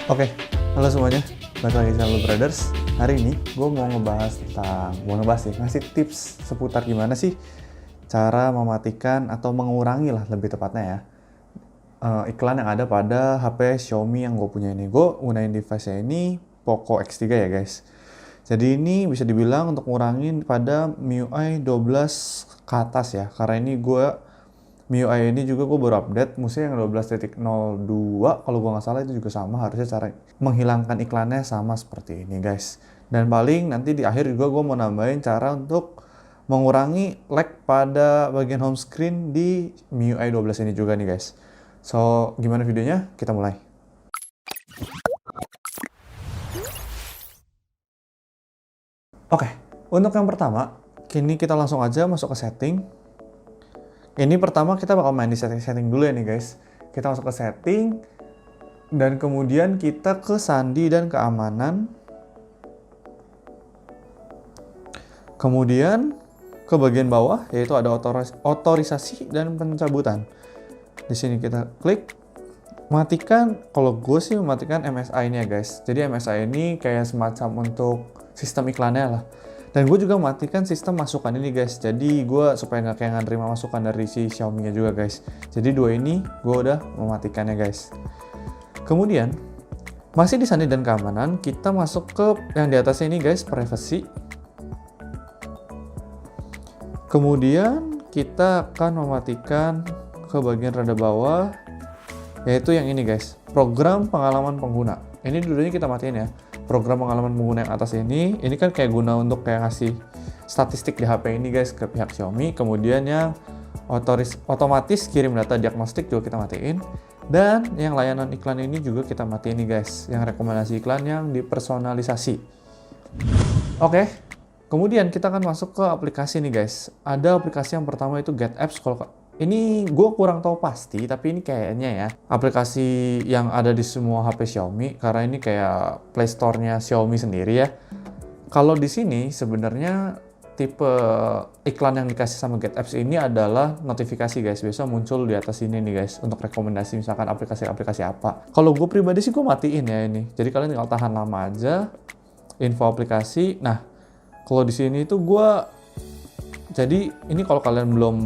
Oke, halo semuanya. Balik lagi sama Brothers. Hari ini gue mau ngasih tips seputar gimana sih cara mematikan atau mengurangi lah lebih tepatnya ya iklan yang ada pada HP Xiaomi yang gue punya ini. Gue gunain device-nya ini Poco X3 ya guys. Jadi ini bisa dibilang untuk ngurangin pada MIUI 12 ke atas ya. Karena ini MIUI ini juga gue baru update, musim yang 12.02, kalau gue nggak salah itu juga sama, harusnya cara menghilangkan iklannya sama seperti ini guys. Dan paling nanti di akhir juga gue mau nambahin cara untuk mengurangi lag pada bagian home screen di MIUI 12 ini juga nih guys. So, gimana videonya? Kita mulai. Oke, untuk yang pertama, kini kita langsung aja masuk ke setting. Ini pertama kita bakal main di setting dulu ya nih guys. Kita masuk ke setting, dan kemudian kita ke sandi dan keamanan. Kemudian ke bagian bawah, yaitu ada otorisasi dan pencabutan. Di sini kita klik, matikan, kalau gue sih mematikan MSI ini ya guys. Jadi MSI ini kayak semacam untuk sistem iklannya lah. Dan gue juga mematikan sistem masukan ini guys. Jadi gue supaya nggak kayak nggak terima masukan dari si Xiaomi-nya juga guys. Jadi dua ini gue udah mematikannya guys. Kemudian masih di sandi dan keamanan, kita masuk ke yang di atasnya ini guys, privacy. Kemudian kita akan mematikan ke bagian rada bawah, yaitu yang ini guys, program pengalaman pengguna. Ini dulunya kita matiin ya. Program pengalaman pengguna yang atas ini kan kayak guna untuk kayak ngasih statistik di HP ini guys ke pihak Xiaomi. Kemudian yang otomatis kirim data diagnostik juga kita matiin. Dan yang layanan iklan ini juga kita matiin nih guys. Yang rekomendasi iklan yang dipersonalisasi. Oke, kemudian kita akan masuk ke aplikasi nih guys. Ada aplikasi yang pertama itu Get Apps. Kalau ini gue kurang tahu pasti, tapi ini kayaknya ya aplikasi yang ada di semua HP Xiaomi, karena ini kayak Play Store-nya Xiaomi sendiri ya. Kalau di sini sebenarnya tipe iklan yang dikasih sama Get Apps ini adalah notifikasi guys. Biasa muncul di atas sini nih guys untuk rekomendasi misalkan aplikasi-aplikasi apa. Kalau gue pribadi sih gue matiin ya ini. Jadi kalian tinggal tahan lama aja info aplikasi. Nah, kalau di sini itu jadi ini kalau kalian belum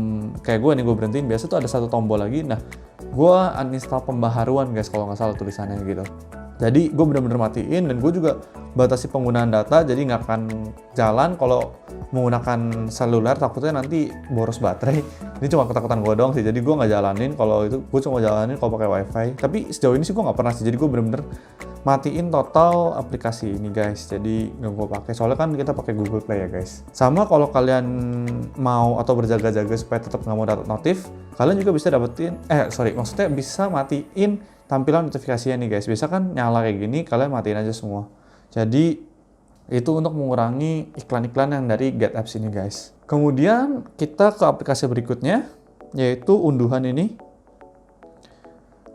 kayak gue nih, gue berhentiin, biasa tuh ada satu tombol lagi. Nah, gue uninstall pembaharuan guys kalau nggak salah tulisannya gitu. Jadi gue bener-bener matiin, dan gue juga batasi penggunaan data, jadi nggak akan jalan kalau menggunakan seluler, takutnya nanti boros baterai. Ini cuma ketakutan gue doang sih, jadi gue nggak jalanin kalau itu, gue cuma jalanin kalau pakai wifi. Tapi sejauh ini sih gue nggak pernah sih, jadi gue bener-bener matiin total aplikasi ini guys, jadi nggak gue pakai, soalnya kan kita pakai Google Play ya guys. Sama kalau kalian mau atau berjaga-jaga supaya tetap nggak mau dapat notif, kalian juga bisa maksudnya bisa matiin tampilan notifikasinya nih guys. Biasa kan nyala kayak gini, kalian matiin aja semua. Jadi itu untuk mengurangi iklan-iklan yang dari Get Apps ini guys. Kemudian kita ke aplikasi berikutnya, yaitu unduhan ini.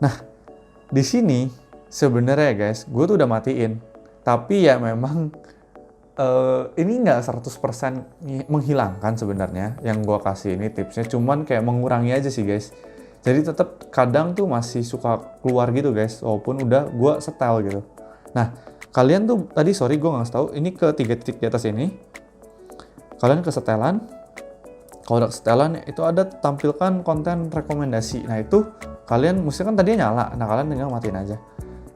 Nah, di sini sebenarnya guys, gue tuh udah matiin. Tapi ya memang ini nggak 100% menghilangkan sebenarnya yang gue kasih ini tipsnya. Cuman kayak mengurangi aja sih guys. Jadi tetap kadang tuh masih suka keluar gitu guys, walaupun udah gue setel gitu. Nah, kalian tuh tadi gue nggak tahu, ini ke 3 titik di atas ini. Kalian ke setelan. Kalau udah setelan itu ada tampilkan konten rekomendasi. Nah, itu kalian mesti kan tadinya nyala. Nah, kalian tinggal matiin aja.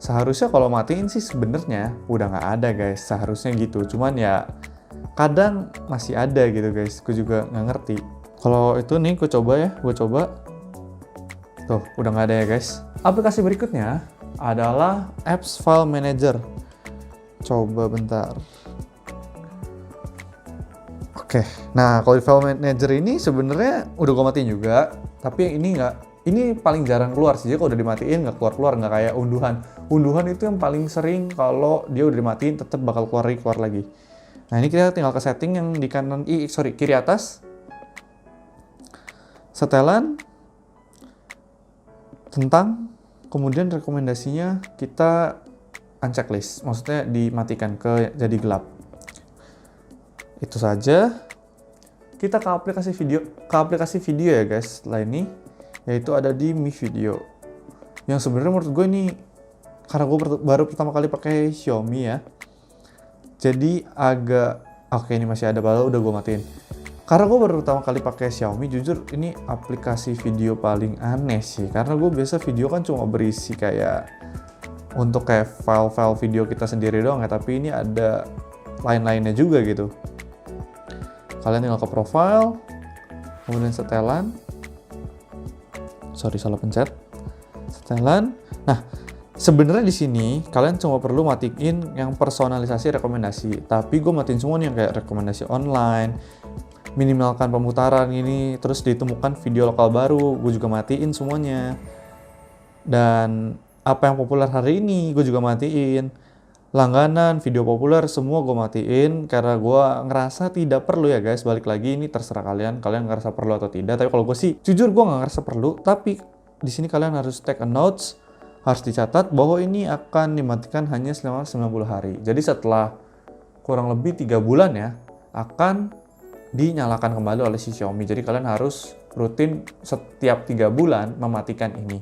Seharusnya kalau matiin sih sebenarnya udah nggak ada guys, seharusnya gitu. Cuman ya kadang masih ada gitu guys, gue juga nggak ngerti. Kalau itu nih gue coba. Tuh, udah nggak ada ya guys. Aplikasi berikutnya adalah Apps File Manager. Coba bentar. Oke, nah kalau di File Manager ini sebenarnya udah gue matiin juga, tapi ini paling jarang keluar sih. Jadi kalau udah dimatiin nggak keluar, nggak kayak unduhan. Unduhan itu yang paling sering kalau dia udah dimatiin tetap bakal keluar lagi. Nah, ini kita tinggal ke setting yang di kiri atas. Setelan tentang, kemudian rekomendasinya kita unchecklist, maksudnya dimatikan ke jadi gelap. Itu saja. Kita ke aplikasi video ya guys setelah ini, yaitu ada di Mi Video. Yang sebenarnya menurut gue ini karena gue baru pertama kali pakai Xiaomi ya, jadi agak oke, ini masih ada, baru udah gue matiin. Karena gue baru pertama kali pakai Xiaomi, jujur ini aplikasi video paling aneh sih. Karena gue biasa video kan cuma berisi kayak untuk kayak file-file video kita sendiri doang ya, tapi ini ada lain-lainnya juga gitu. Kalian tinggal ke profile, kemudian setelan. Sorry, salah pencet. Setelan. Nah, sebenarnya di sini kalian cuma perlu matiin yang personalisasi rekomendasi. Tapi gue matiin semua nih yang kayak rekomendasi online, minimalkan pemutaran ini, terus ditemukan video lokal baru, gue juga matiin semuanya. Dan apa yang populer hari ini, gue juga matiin. Langganan, video populer, semua gue matiin, karena gue ngerasa tidak perlu ya guys. Balik lagi, ini terserah kalian ngerasa perlu atau tidak. Tapi kalau gue sih, jujur gue nggak ngerasa perlu, tapi di sini kalian harus take a notes, harus dicatat bahwa ini akan dimatikan hanya selama 90 hari. Jadi setelah kurang lebih 3 bulan ya, akan dinyalakan kembali oleh si Xiaomi. Jadi kalian harus rutin setiap 3 bulan mematikan ini.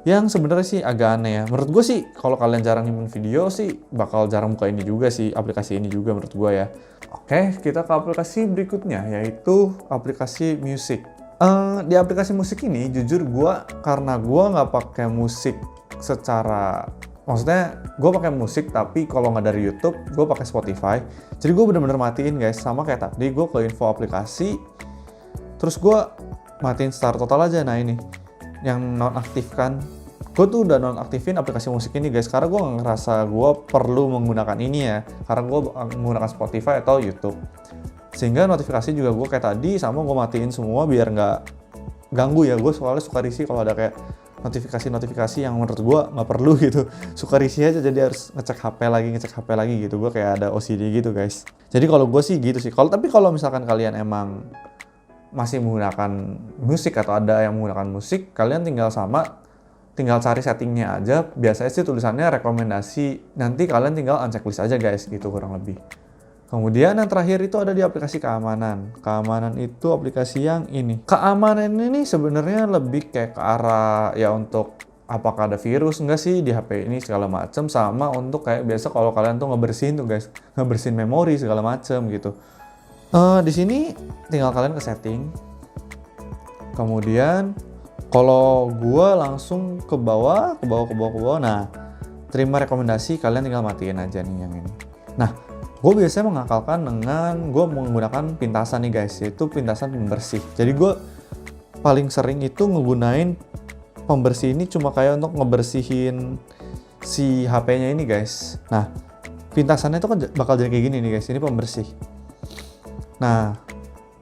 Yang sebenarnya sih agak aneh ya. Menurut gue sih kalau kalian jarang nyimpen video sih bakal jarang buka ini juga sih, aplikasi ini juga menurut gue ya. Oke, kita ke aplikasi berikutnya, yaitu aplikasi musik. Di aplikasi musik ini jujur gue, karena gue nggak pakai musik secara, maksudnya gue pakai musik tapi kalau nggak dari YouTube gue pakai Spotify. Jadi gue bener-bener matiin guys, sama kayak tadi gue ke info aplikasi, terus gue matiin start total aja. Nah ini yang nonaktifkan, gue tuh udah nonaktifin aplikasi musik ini guys, karena gue nggak ngerasa gue perlu menggunakan ini ya, karena gue menggunakan Spotify atau YouTube. Sehingga notifikasi juga gue kayak tadi sama gue matiin semua biar nggak ganggu ya. Gue soalnya suka risih kalau ada kayak notifikasi yang menurut gue nggak perlu gitu, suka risih aja, jadi harus ngecek HP lagi gitu. Gue kayak ada OCD gitu guys. Jadi kalau gue sih gitu sih. Tapi kalau misalkan kalian emang masih menggunakan musik atau ada yang menggunakan musik, kalian tinggal cari settingnya aja. Biasanya sih tulisannya rekomendasi, nanti kalian tinggal unchecklist aja guys gitu kurang lebih. Kemudian yang terakhir itu ada di aplikasi keamanan. Keamanan itu aplikasi yang ini. Keamanan ini sebenarnya lebih kayak ke arah ya untuk apakah ada virus enggak sih di HP ini segala macam, sama untuk kayak biasa kalau kalian tuh ngebersihin tuh guys, ngebersihin memori segala macam gitu. Di sini tinggal kalian ke setting. Kemudian kalau gua langsung ke bawah. Nah, terima rekomendasi, kalian tinggal matiin aja nih yang ini. Nah, gue biasanya mengakalkan dengan gue menggunakan pintasan nih guys, yaitu pintasan pembersih. Jadi gue paling sering itu ngegunain pembersih ini cuma kayak untuk ngebersihin si HP-nya ini guys. Nah, pintasannya itu kan bakal jadi kayak gini nih guys, ini pembersih. Nah,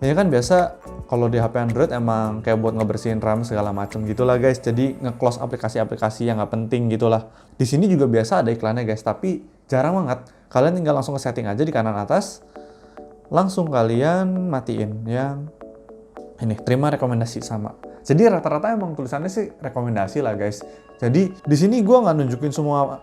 ini kan biasa kalau di HP Android emang kayak buat ngebersihin RAM segala macam gitulah guys. Jadi nge-close aplikasi-aplikasi yang nggak penting gitulah. Di sini juga biasa ada iklannya guys, tapi jarang banget. Kalian tinggal langsung ke setting aja di kanan atas, langsung kalian matiin yang ini, terima rekomendasi sama. Jadi rata-rata emang tulisannya sih rekomendasi lah guys. Jadi di sini gue nggak nunjukin semua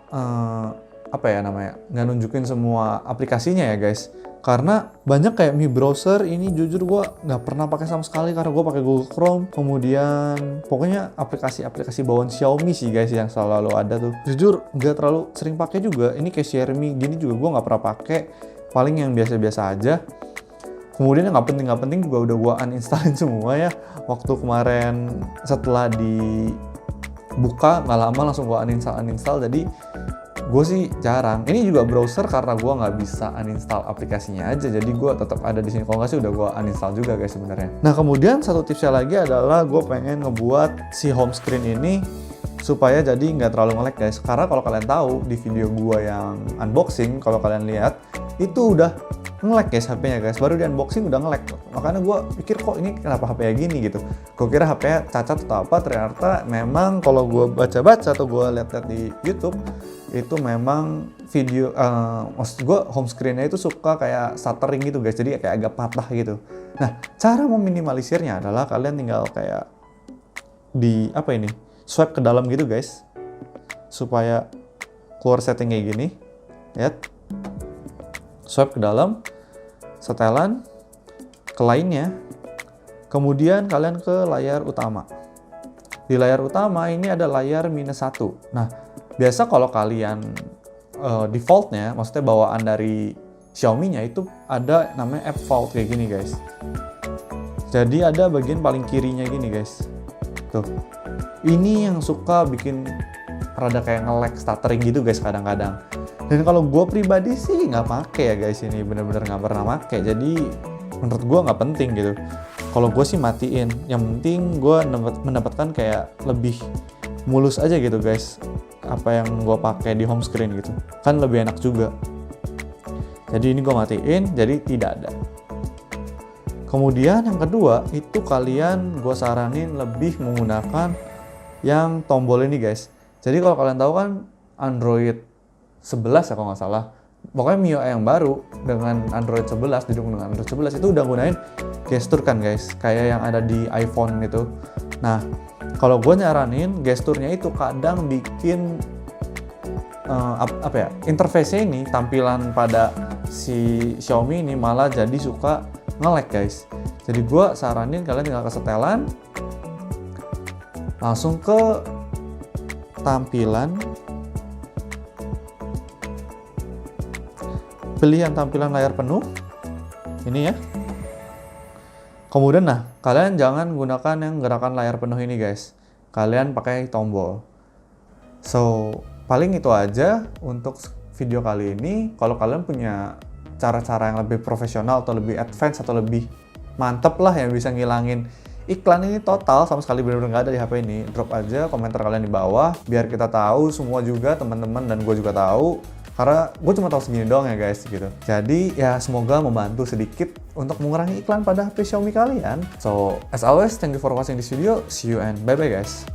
nggak nunjukin semua aplikasinya ya guys. Karena banyak kayak Mi Browser ini jujur gue nggak pernah pakai sama sekali, karena gue pakai Google Chrome. Kemudian pokoknya aplikasi-aplikasi bawaan Xiaomi sih guys yang selalu ada tuh. Jujur nggak terlalu sering pakai juga. Ini kayak Xiaomi gini juga gue nggak pernah pakai. Paling yang biasa-biasa aja. Kemudian yang nggak penting juga udah gue uninstallin semua ya. Waktu kemarin setelah dibuka nggak lama langsung gue uninstall. Jadi gue sih jarang. Ini juga browser karena gue nggak bisa uninstall aplikasinya aja. Jadi gue tetap ada di sini. Kalau nggak sih udah gue uninstall juga guys sebenarnya. Nah kemudian satu tipsnya lagi adalah gue pengen ngebuat si home screen ini supaya jadi nggak terlalu nge-lag guys. Karena kalau kalian tahu di video gue yang unboxing, kalau kalian lihat itu udah nge-lag guys HP-nya guys. Baru di unboxing udah nge-lag. Makanya gue pikir kok ini kenapa HP-nya gini gitu. Gue kira HP-nya cacat atau apa. Ternyata memang kalau gue baca-baca atau gue lihat-lihat di YouTube itu memang video, maksud gue home screen-nya itu suka kayak stuttering gitu guys. Jadi kayak agak patah gitu. Nah cara meminimalisirnya adalah kalian tinggal kayak swipe ke dalam gitu guys, supaya keluar setting kayak gini. Lihat, swipe ke dalam, setelan ke lainnya, kemudian kalian ke layar utama. Di layar utama ini ada layar -1. Nah, Biasa kalau kalian defaultnya, maksudnya bawaan dari Xiaomi-nya itu ada namanya app vault kayak gini guys. Jadi ada bagian paling kirinya gini guys. Tuh. Ini yang suka bikin rada kayak nge-lag stuttering gitu guys kadang-kadang. Dan kalau gue pribadi sih nggak pakai ya guys, ini bener-bener nggak pernah pakai. Jadi menurut gue nggak penting gitu. Kalau gue sih matiin. Yang penting gue mendapatkan kayak lebih mulus aja gitu guys. Apa yang gue pakai di home screen gitu. Kan lebih enak juga. Jadi ini gue matiin, jadi tidak ada. Kemudian yang kedua, itu kalian gue saranin lebih menggunakan yang tombol ini guys. Jadi kalau kalian tahu kan Android 11 ya kalau nggak salah. Pokoknya MIUI yang baru dengan Android 11, didukung dengan Android 11 itu udah gunain gestur kan guys. Kayak yang ada di iPhone gitu. Nah, kalau gue nyaranin gesturnya itu kadang bikin interface-nya ini, tampilan pada si Xiaomi ini malah jadi suka nge-lag guys. Jadi gue saranin kalian tinggal ke setelan, langsung ke tampilan, pilihan tampilan layar penuh, ini ya. Kemudian kalian jangan gunakan yang gerakan layar penuh ini guys. Kalian pakai tombol. So, paling itu aja untuk video kali ini. Kalau kalian punya cara-cara yang lebih profesional atau lebih advance atau lebih mantep lah yang bisa ngilangin iklan ini total sama sekali benar-benar nggak ada di HP ini, drop aja komentar kalian di bawah biar kita tahu semua juga, teman-teman dan gue juga tahu, karena gue cuma tahu segini doang ya guys gitu. Jadi ya semoga membantu sedikit untuk mengurangi iklan pada HP Xiaomi kalian. So as always, thank you for watching this video, see you and bye bye guys.